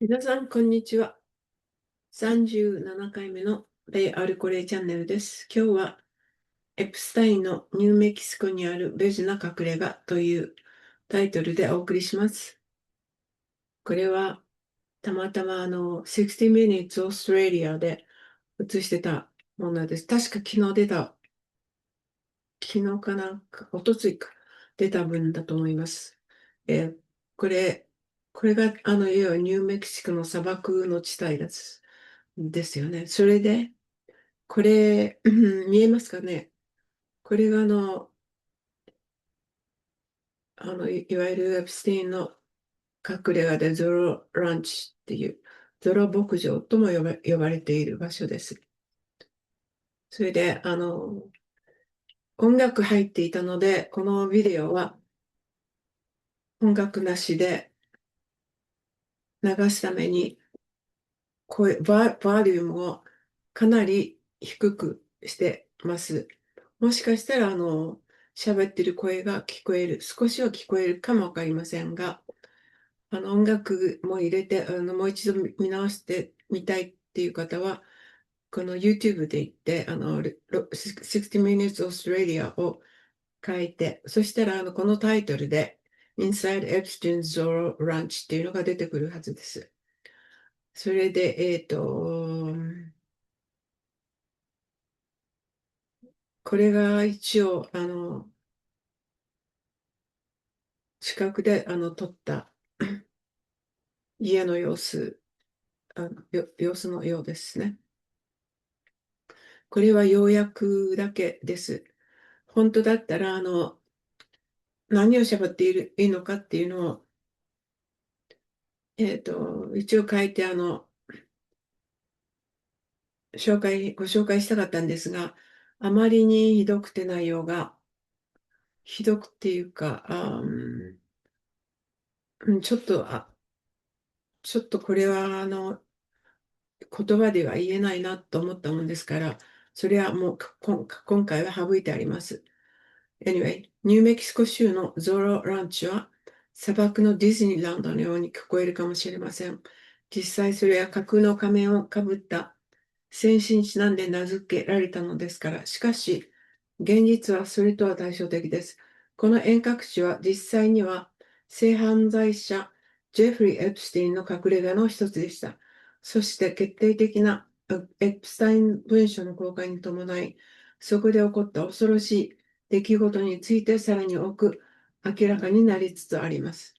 皆さん、こんにちは。37回目のレイアルコレイチャンネルです。今日は、エプスタインのニューメキシコにあるベジな隠れ家というタイトルでお送りします。これは、たまたま60 Minutes Australia で映してたものです。確か昨日出た、昨日かな、おとついか、出た分だと思います。えーこれ、これが、要はニューメキシコの砂漠の地帯です。ですよね。それで、これ、見えますかね。これがいわゆるエプステインの隠れ家でゾロランチっていう、ゾロ牧場とも呼ばれている場所です。それで、音楽入っていたので、このビデオは音楽なしで流すために、バリュームをかなり低くしてます。もしかしたら、喋ってる声が聞こえる、少しは聞こえるかもわかりませんが、音楽も入れて、もう一度見直してみたいっていう方は、この YouTube で行って、60 Minutes Australia を書いて、そしたら、このタイトルで、Inside Epstein's Zorro Ranch っていうのが出てくるはずです。それで、これが一応、近くで、撮った家の様子、様子のようですね。これは要約だけです。本当だったら、何を喋っていいのかっていうのを、一応書いて、ご紹介したかったんですが、あまりにひどくて内容が、ひどくっていうか、ちょっとこれは、言葉では言えないなと思ったもんですから、それはもう今回は省いてあります。Anyway、ニューメキシコ州のゾロランチは砂漠のディズニーランドのように聞こえるかもしれません。実際それは架空の仮面をかぶった戦士にちなんで名付けられたのですから、しかし現実はそれとは対照的です。この遠隔地は実際には性犯罪者ジェフリー・エプスティンの隠れ家の一つでした。そして決定的なエプスタイン文書の公開に伴い、そこで起こった恐ろしい出来事についてさらに多く明らかになりつつあります。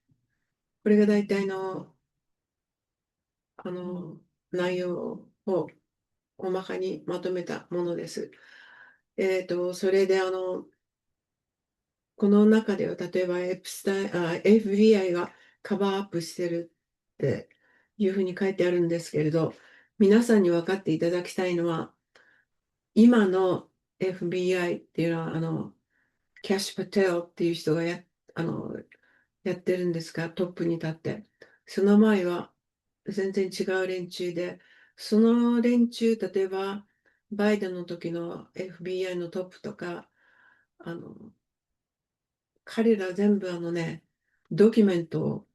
これが大体の、あの内容を大まかにまとめたものです。それでこの中では例えばエプスタイン、FBI がカバーアップしてるっていうふうに書いてあるんですけれど、皆さんに分かっていただきたいのは、今の FBI っていうのは、キャッシュ・パテルっていう人があの、やってるんですが、トップに立って。その前は全然違う連中で、その連中、例えば、バイデンの時の FBI のトップとか、あの、彼ら全部ドキュメントを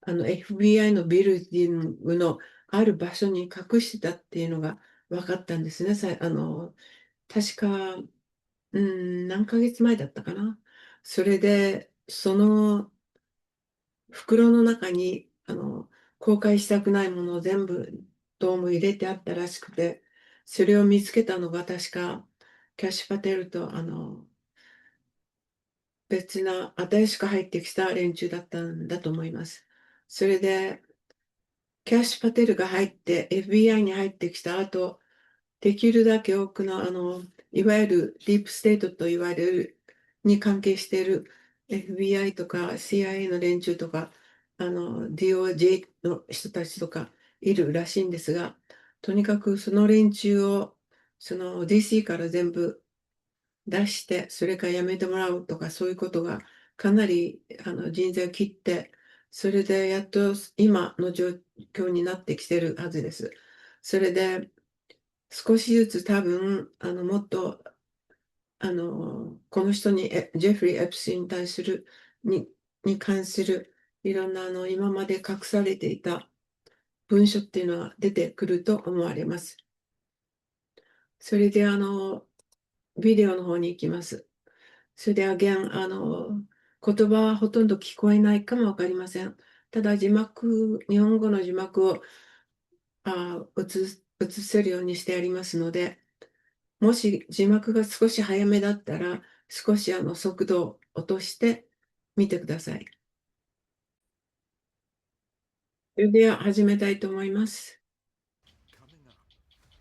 FBI のビルディングのある場所に隠してたっていうのが分かったんですね。確か、何ヶ月前だったかな。それで、その袋の中に、公開したくないものを全部どうも入れてあったらしくて、それを見つけたのが確か、キャッシュパテルと、別な新しく入ってきた連中だったんだと思います。それで、キャッシュパテルが入って、FBI に入ってきた後、できるだけ多くの、いわゆるディープステートと言われる、に関係している FBI とか CIA の連中とか、DOJ の人たちとかいるらしいんですが、とにかくその連中を、その DC から全部出して、それからやめてもらうとか、そういうことがかなり人材を切って、それでやっと今の状況になってきてるはずです。それで、少しずつ多分、もっと、この人に、ジェフリー・エプスに対する、に関する、いろんな、今まで隠されていた文書っていうのは出てくると思われます。それでビデオの方に行きます。それで言葉はほとんど聞こえないかもわかりません。ただ日本語の字幕を映せるようにしてありますので、もし字幕が少し早めだったら、少し速度を落としてみてください。それでは始めたいと思います。Coming up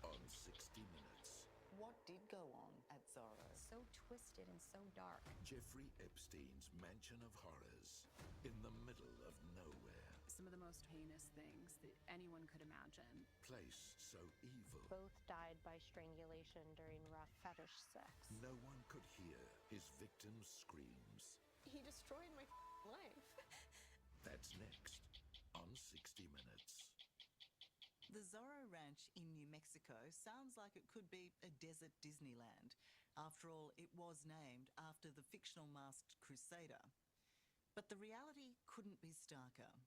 on 60 Minutes, What did go on at Zorro? So twisted and so dark. Jeffrey Epstein's mansion of horrors in the middle of nowhere. Some of the most heinous things that anyone could imagine. Place so evil, Both died by strangulation during rough fetish sex. no one could hear his victim's screams. He destroyed my life. That's next on 60 Minutes. The Zorro Ranch in New Mexico sounds like it could be a desert Disneyland. After all, it was named after the fictional masked crusader. But the reality couldn't be starker.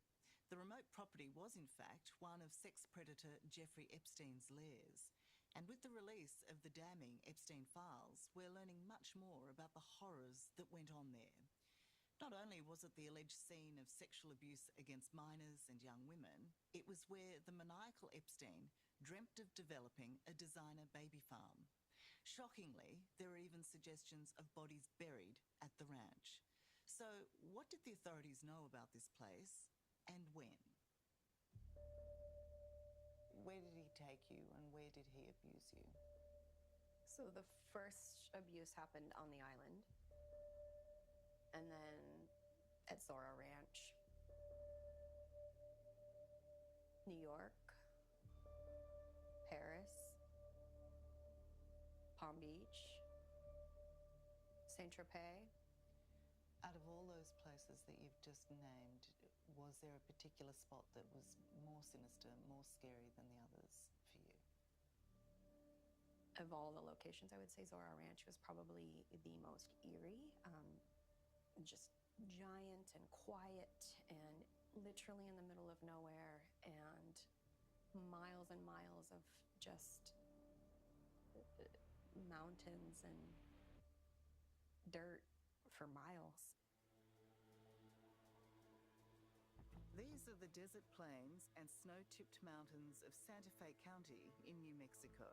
The remote property was, in fact, one of sex predator Jeffrey Epstein's lairs. And with the release of the damning Epstein files, we're learning much more about the horrors that went on there. Not only was it the alleged scene of sexual abuse against minors and young women, it was where the maniacal Epstein dreamt of developing a designer baby farm. Shockingly, there are even suggestions of bodies buried at the ranch. So, what did the authorities know about this place, and when? Where did he take you, and where did he abuse you? So the first abuse happened on the island, and then at Zorro Ranch, New York, Paris, Palm Beach, Saint-Tropez. Out of all those places that you've just named, was there a particular spot that was more sinister, more scary than the others for you? Of all the locations, I would say Zorro Ranch was probably the most eerie. Just giant and quiet and literally in the middle of nowhere, and miles and miles of just mountains and dirt for miles. These are the desert plains and snow-tipped mountains of Santa Fe County in New Mexico.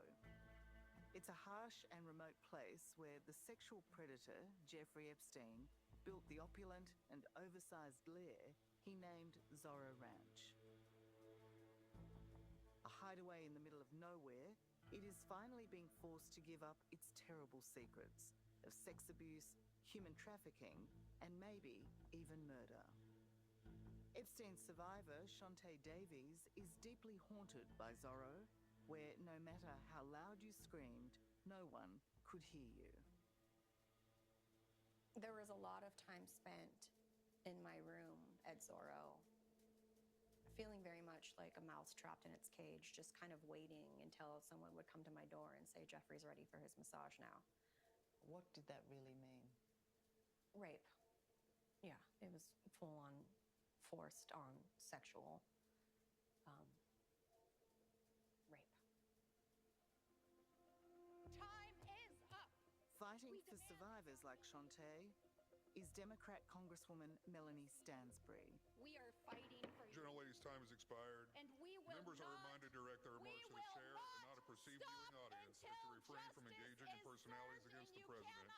It's a harsh and remote place where the sexual predator, Jeffrey Epstein, built the opulent and oversized lair he named Zorro Ranch. A hideaway in the middle of nowhere, it is finally being forced to give up its terrible secrets of sex abuse, human trafficking, and maybe even murder. Epstein's survivor, Shantae Davies, is deeply haunted by Zorro, where no matter how loud you screamed, no one could hear you. There was a lot of time spent in my room at Zorro, feeling very much like a mouse trapped in its cage, just kind of waiting until someone would come to my door and say, Jeffrey's ready for his massage now. What did that really mean? Rape. Yeah, it was full on forced on sexual rape. Time is up. Fighting for survivors like Shantae is Democrat Congresswoman Melanie Stansbury. We are fighting for you. General Lady's time has expired. And we will Members are not, reminded to direct their remarks to the chair and not a perceived viewing audience, and to refrain from engaging in personalities against the President.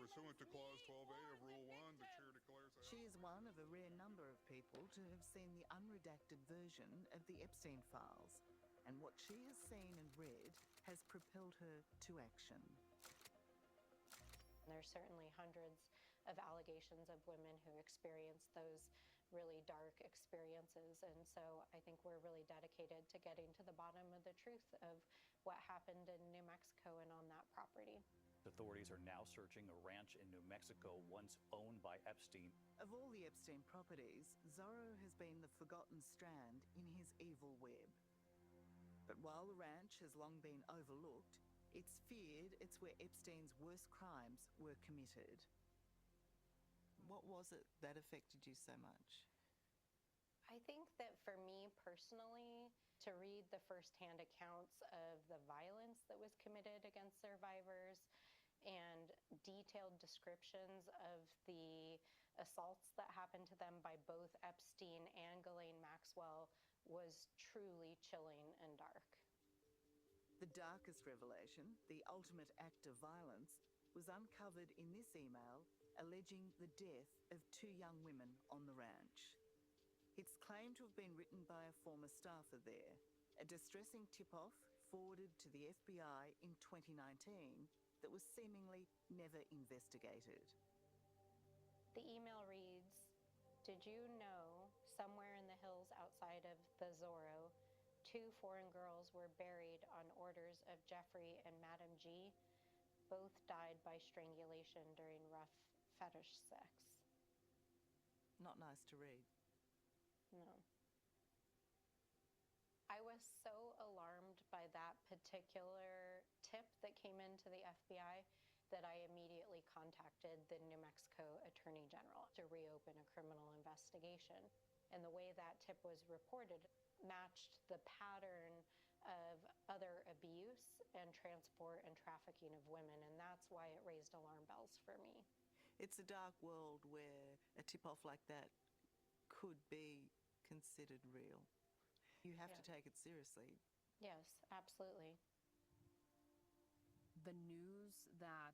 Pursuant to Clause 12A of Rule 1, the chair declares... She is one of a rare number of people to have seen the unredacted version of the Epstein files, and what she has seen and read has propelled her to action. There's certainly hundreds of allegations of women who experienced those really dark experiences. And so I think we're really dedicated to getting to the bottom of the truth of what happened in New Mexico and on that property. Authorities are now searching a ranch in New Mexico once owned by Epstein. Of all the Epstein properties, Zorro has been the forgotten strand in his evil web. But while the ranch has long been overlooked, it's feared it's where Epstein's worst crimes were committed. What was it that affected you so much? I think that for me personally, to read the firsthand accounts of the violence that was committed against survivors and detailed descriptions of the assaults that happened to them by both Epstein and Ghislaine Maxwell was truly chilling and dark. The darkest revelation, the ultimate act of violence, was uncovered in this email alleging the death of 2 young women on the ranch. It's claimed to have been written by a former staffer there, a distressing tip-off forwarded to the FBI in 2019 that was seemingly never investigated. The email reads, "Did you know somewhere in the hills outside of the Zorro, 2 foreign girls were buried on orders of Jeffrey and Madam G? Both died by strangulation during rough fetish sex." Not nice to read. No. I was so alarmed by that particular tip that came into the FBI that I immediately contacted the New Mexico Attorney General to reopen a criminal investigation. And the way that tip was reported matched the pattern of other abuse and transport and trafficking of women, and that's why it raised alarm bells for me. It's a dark world where a tip-off like that could be considered real. You have to take it seriously. Yes, absolutely. The news that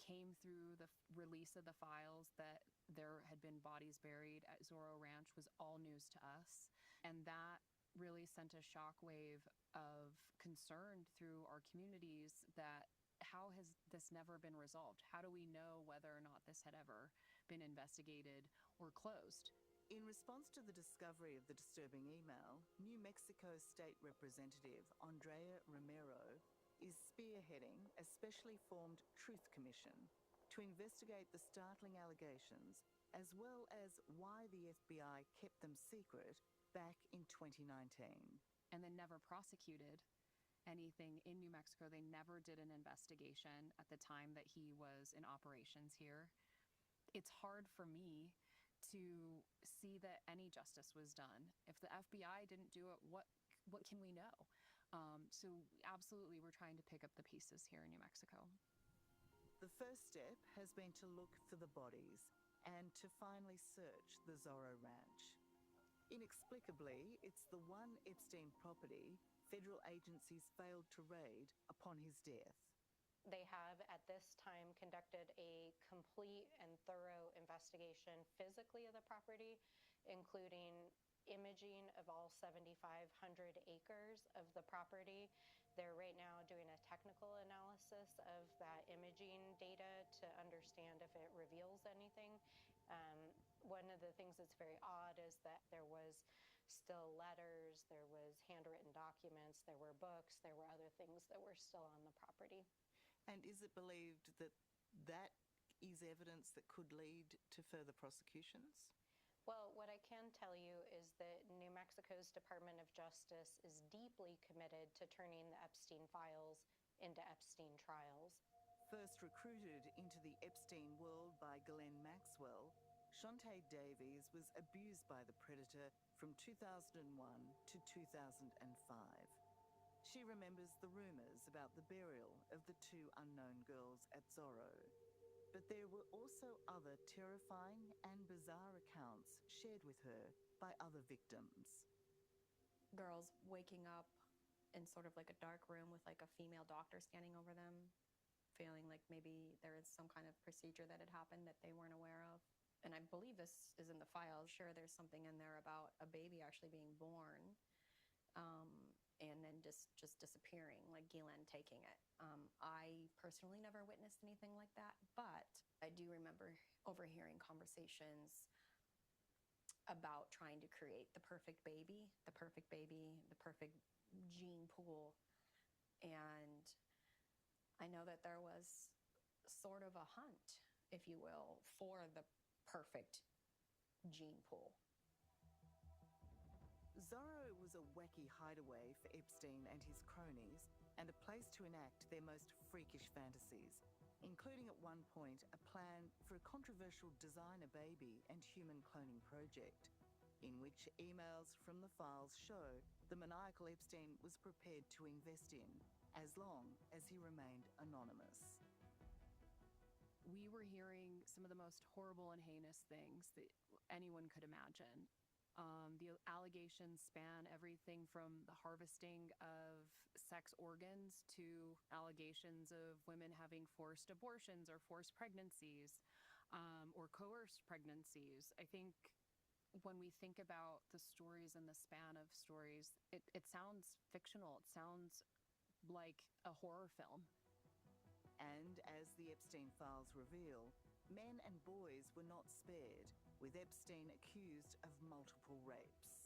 came through the release of the files that there had been bodies buried at Zorro Ranch was all news to us. And that really sent a shockwave of concern through our communities that how has this never been resolved? How do we know whether or not this had ever been investigated or closed? In response to the discovery of the disturbing email, New Mexico State Representative Andrea Romero is spearheading a specially formed Truth Commission to investigate the startling allegations as well as why the FBI kept them secret back in 2019. And then never prosecuted anything in New Mexico. They never did an investigation at the time that he was in operations here. It's hard for me to see that any justice was done. If the FBI didn't do it, what can we know? So absolutely, we're trying to pick up the pieces here in New Mexico. The first step has been to look for the bodies and to finally search the Zorro Ranch. Inexplicably, it's the one Epstein property federal agencies failed to raid upon his death. They have, at this time, conducted a complete and thorough investigation physically of the property, including imaging of all 7,500 acres of the property. They're right now doing a technical analysis of that imaging data to understand if it reveals anything. One of the things that's very odd is that there was still letters, there was handwritten documents, there were books, there were other things that were still on the property. And is it believed that that is evidence that could lead to further prosecutions? Well, what I can tell you is that New Mexico's Department of Justice is deeply committed to turning the Epstein files into Epstein trials. First recruited into the Epstein world by Ghislaine Maxwell, Shantae Davies was abused by the predator from 2001 to 2005. She remembers the rumours about the burial of the 2 unknown girls at Zorro. But there were also other terrifying and bizarre accounts shared with her by other victims. Girls waking up in sort of like a dark room with like a female doctor standing over them, feeling like maybe there is some kind of procedure that had happened that they weren't aware of. And I believe this is in the files. Sure, there's something in there about a baby actually being born. And then just disappearing, like Ghislaine taking it. I personally never witnessed anything like that, but I do remember overhearing conversations about trying to create the perfect baby, the perfect gene pool. And I know that there was sort of a hunt, if you will, for the perfect gene pool. Zorro was a wacky hideaway for Epstein and his cronies, and a place to enact their most freakish fantasies, including at one point a plan for a controversial designer baby and human cloning project. in which emails from the files show the maniacal Epstein was prepared to invest in as long as he remained anonymous. We were hearing some of the most horrible and heinous things that anyone could imagine. The allegations span everything from the harvesting of sex organs to allegations of women having forced abortions or forced pregnancies, or coerced pregnancies. I think when we think about the stories and the span of stories, it sounds fictional. It sounds like a horror film. And as the Epstein files reveal, men and boys were not spared, with Epstein accused of multiple rapes.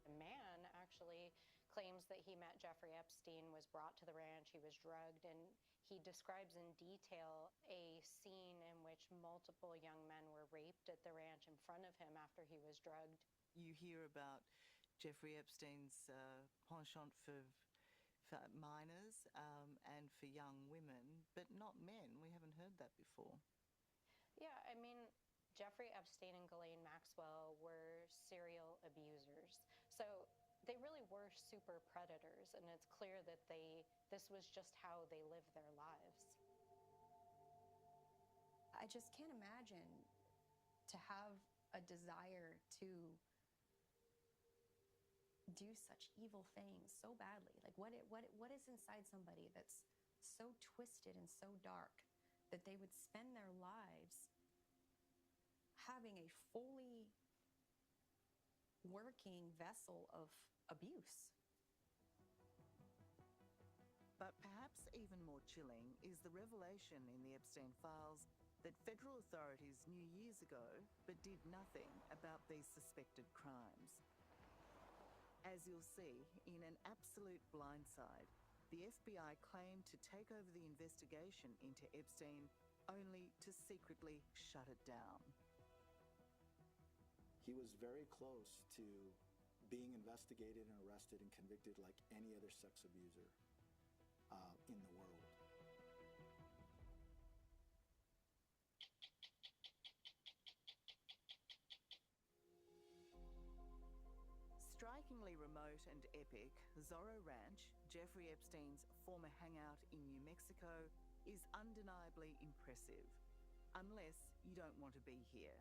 A man actually claims that he met Jeffrey Epstein, was brought to the ranch, he was drugged, and he describes in detail a scene in which multiple young men were raped at the ranch in front of him after he was drugged. You hear about Jeffrey Epstein's penchant for minors and for young women, but not men. We haven't heard that before. Yeah, I mean, Jeffrey Epstein and Ghislaine Maxwell were serial abusers. So they really were super predators, and it's clear that this was just how they lived their lives. I just can't imagine to have a desire to do such evil things so badly. Like what is inside somebody that's so twisted and so dark that they would spend their lives having a fully working vessel of abuse. But perhaps even more chilling is the revelation in the Epstein files that federal authorities knew years ago but did nothing about these suspected crimes. As you'll see, in an absolute blindside, the FBI claimed to take over the investigation into Epstein only to secretly shut it down. He was very close to being investigated and arrested and convicted like any other sex abuser in the world. Strikingly remote and epic, Zorro Ranch, Jeffrey Epstein's former hangout in New Mexico, is undeniably impressive, unless you don't want to be here.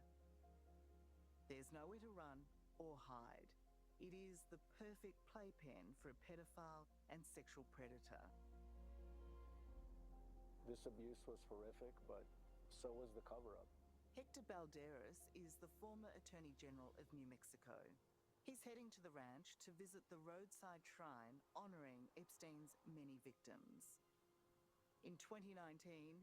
There's nowhere to run or hide. It is the perfect playpen for a pedophile and sexual predator. This abuse was horrific, but so was the cover-up. Hector Balderas is the former Attorney General of New Mexico. He's heading to the ranch to visit the roadside shrine honouring Epstein's many victims. In 2019,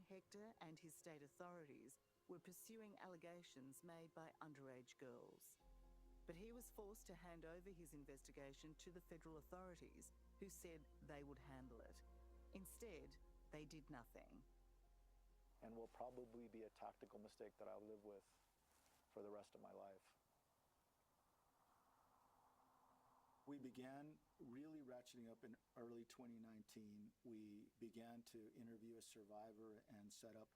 Hector and his state authorities were pursuing allegations made by underage girls. But he was forced to hand over his investigation to the federal authorities, who said they would handle it. Instead, they did nothing. And will probably be a tactical mistake that I'll live with for the rest of my life. We began really ratcheting up in early 2019. We began to interview a survivor and set up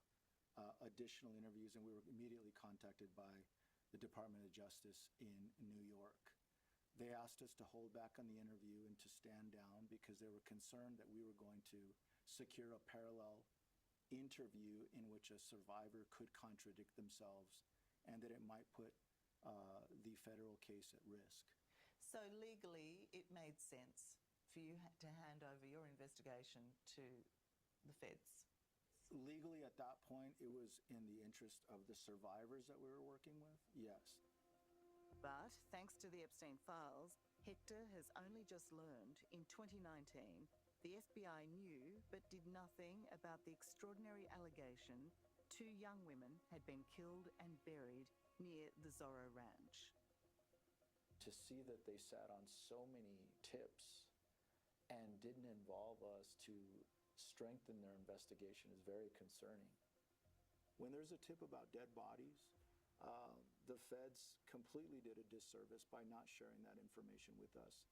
additional interviews, and we were immediately contacted by the Department of Justice in New York. They asked us to hold back on the interview and to stand down because they were concerned that we were going to secure a parallel interview in which a survivor could contradict themselves and that it might put the federal case at risk. So legally, it made sense for you to hand over your investigation to the feds? Legally, at that point, it was in the interest of the survivors that we were working with, yes. But thanks to the Epstein files, Hector has only just learned in 2019 the FBI knew but did nothing about the extraordinary allegation 2 young women had been killed and buried near the Zorro Ranch. To see that they sat on so many tips and didn't involve us to strengthen their investigation is very concerning. When there's a tip about dead bodies, the feds completely did a disservice by not sharing that information with us.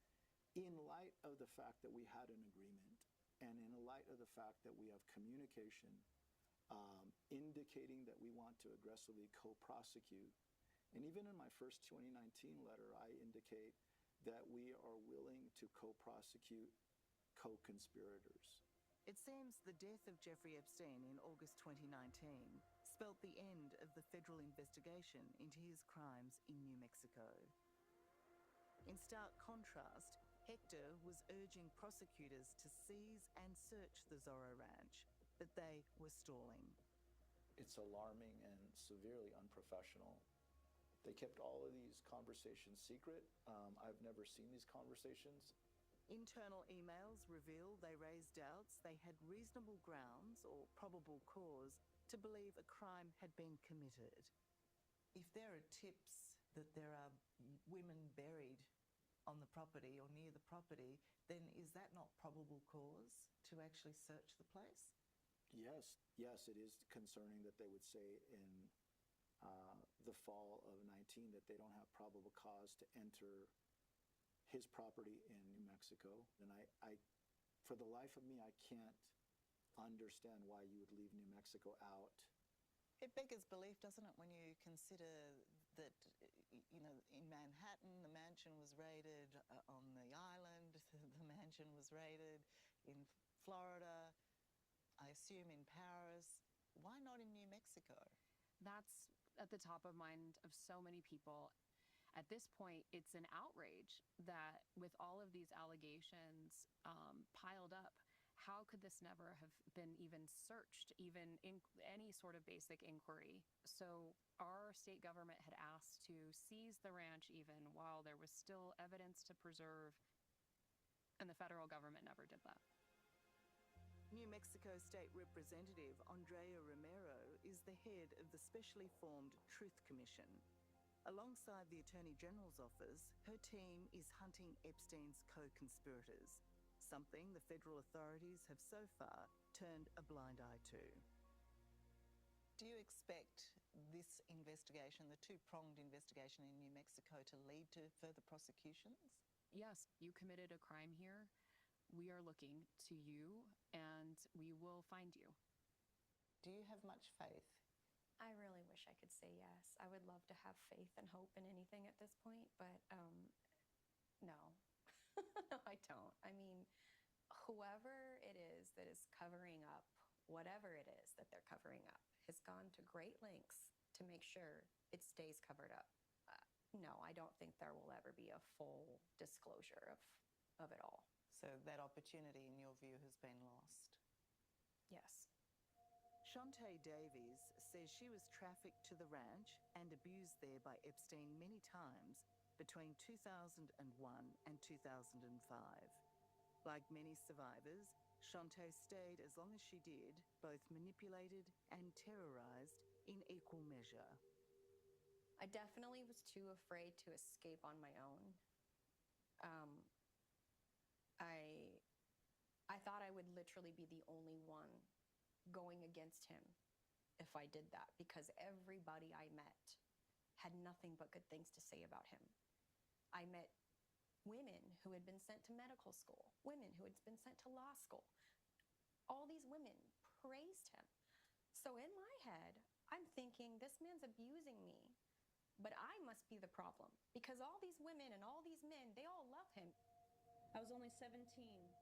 In light of the fact that we had an agreement, and in light of the fact that we have communication indicating that we want to aggressively co-prosecute And even in my first 2019 letter, I indicate that we are willing to co-prosecute co-conspirators. It seems the death of Jeffrey Epstein in August 2019 spelt the end of the federal investigation into his crimes in New Mexico. In stark contrast, Hector was urging prosecutors to seize and search the Zorro Ranch, but they were stalling. It's alarming and severely unprofessional. They kept all of these conversations secret. I've never seen these conversations. Internal emails reveal they raised doubts they had reasonable grounds or probable cause to believe a crime had been committed. If there are tips that there are women buried on the property or near the property, then is that not probable cause to actually search the place? Yes, it is concerning that they would say in the fall of 19 that they don't have probable cause to enter his property in New Mexico. And I, for the life of me, I can't understand why you would leave New Mexico out. It beggars belief, doesn't it, when you consider that, you know, in Manhattan, the mansion was raided, on the island, the mansion was raided, in Florida, I assume in Paris. Why not in New Mexico? That's at the top of mind of so many people. At this point, it's an outrage that with all of these allegations piled up, how could this never have been even searched, even in any sort of basic inquiry? So our state government had asked to seize the ranch even while there was still evidence to preserve, and the federal government never did that. New Mexico State Representative Andrea Romero is the head of the specially formed Truth Commission. Alongside the Attorney General's office, her team is hunting Epstein's co-conspirators, something the federal authorities have so far turned a blind eye to. Do you expect this investigation, the two-pronged investigation in New Mexico, to lead to further prosecutions? Yes, you committed a crime here. We are looking to you, and we will find you. Do you have much faith? I really wish I could say yes. I would love to have faith and hope in anything at this point, but no. No, I don't. I mean, whoever it is that is covering up, whatever it is that they're covering up, has gone to great lengths to make sure it stays covered up. No, I don't think there will ever be a full disclosure of it all. So that opportunity, in your view, has been lost? Yes. Shantae Davies says she was trafficked to the ranch and abused there by Epstein many times between 2001 and 2005. Like many survivors, Shantae stayed as long as she did, both manipulated and terrorized in equal measure. I definitely was too afraid to escape on my own. I thought I would literally be the only one going against him if I did that, because everybody I met had nothing but good things to say about him. I met women who had been sent to medical school, women who had been sent to law school. All these women praised him. So in my head, I'm thinking, this man's abusing me, but I must be the problem, because all these women and all these men, they all love him. I was only 17.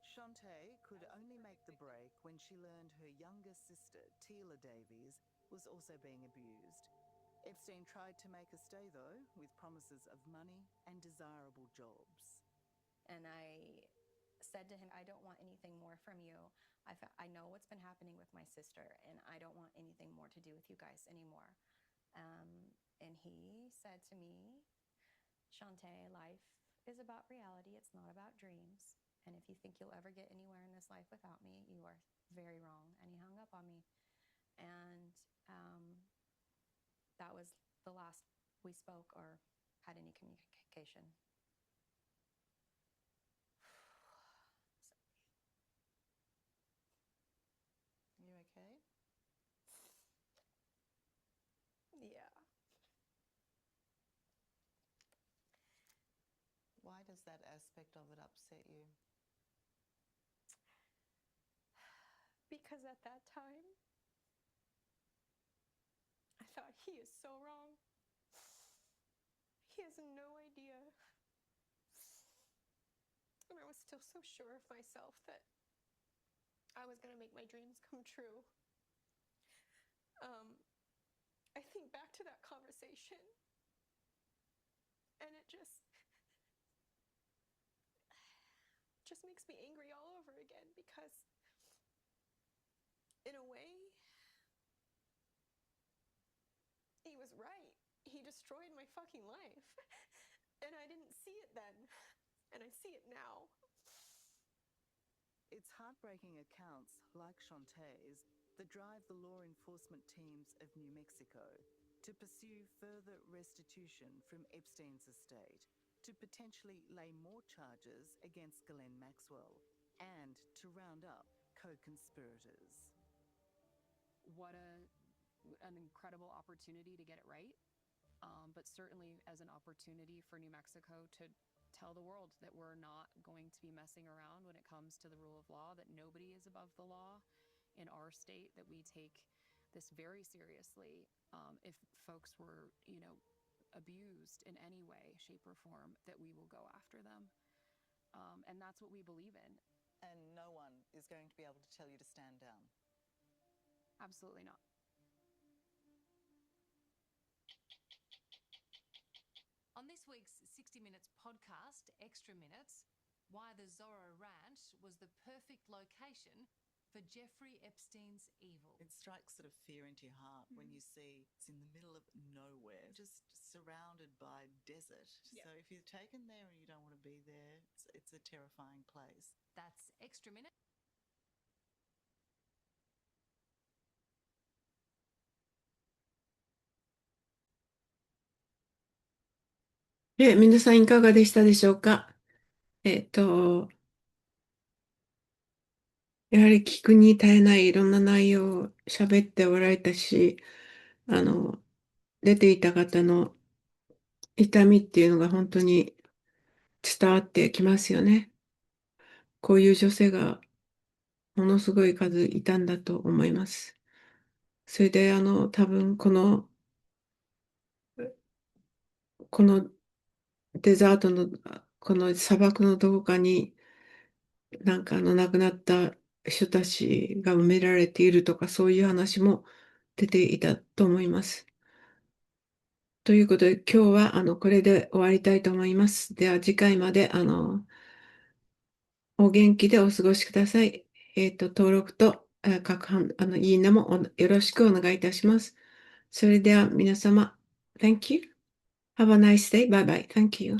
Shantae could only make the break when she learned her younger sister, Tila Davies, was also being abused. Epstein tried to make her stay, though, with promises of money and desirable jobs. And I said to him, I don't want anything more from you. I know what's been happening with my sister, and I don't want anything more to do with you guys anymore. And he said to me, Shantae, life is about reality. It's not about dreams. And if you think you'll ever get anywhere in this life without me, you are very wrong. And he hung up on me. And that was the last we spoke or had any communication. You okay? Yeah. Why does that aspect of it upset you? Because at that time, I thought, he is so wrong. He has no idea. And I was still so sure of myself that I was going to make my dreams come true. I think back to that conversation, and it just makes me angry all over again, because in a way, he was right. He destroyed my fucking life. And I didn't see it then, and I see it now. It's heartbreaking accounts like Shantae's that drive the law enforcement teams of New Mexico to pursue further restitution from Epstein's estate, to potentially lay more charges against Ghislaine Maxwell, and to round up co-conspirators. What an incredible opportunity to get it right, but certainly as an opportunity for New Mexico to tell the world that we're not going to be messing around when it comes to the rule of law, that nobody is above the law in our state, that we take this very seriously. If folks were, abused in any way, shape, or form, that we will go after them. And that's what we believe in. And no one is going to be able to tell you to stand down. Absolutely not. On this week's 60 Minutes podcast, Extra Minutes, why the Zorro Ranch was the perfect location for Jeffrey Epstein's evil. It strikes sort of fear into your heart when you see it's in the middle of nowhere, just surrounded by desert. Yep. So if you're taken there and you don't want to be there, it's a terrifying place. That's Extra Minute.皆さんいかがでしたでしょうか。やはり聞くに耐えないいろんな内容を喋っておられたし、出ていた方の痛みっていうのが本当に伝わってきますよね。こういう女性がものすごい数いたんだと思います。それで多分このデザートのこの砂漠のどこかに亡くなった人たちが埋められているとか、そういう話も出ていたと思います。ということで、今日はこれで終わりたいと思います。では次回までお元気でお過ごしください。登録といいねもよろしくお願いいたします。それでは皆様、Thank you. Have a nice day. Bye bye. Thank you.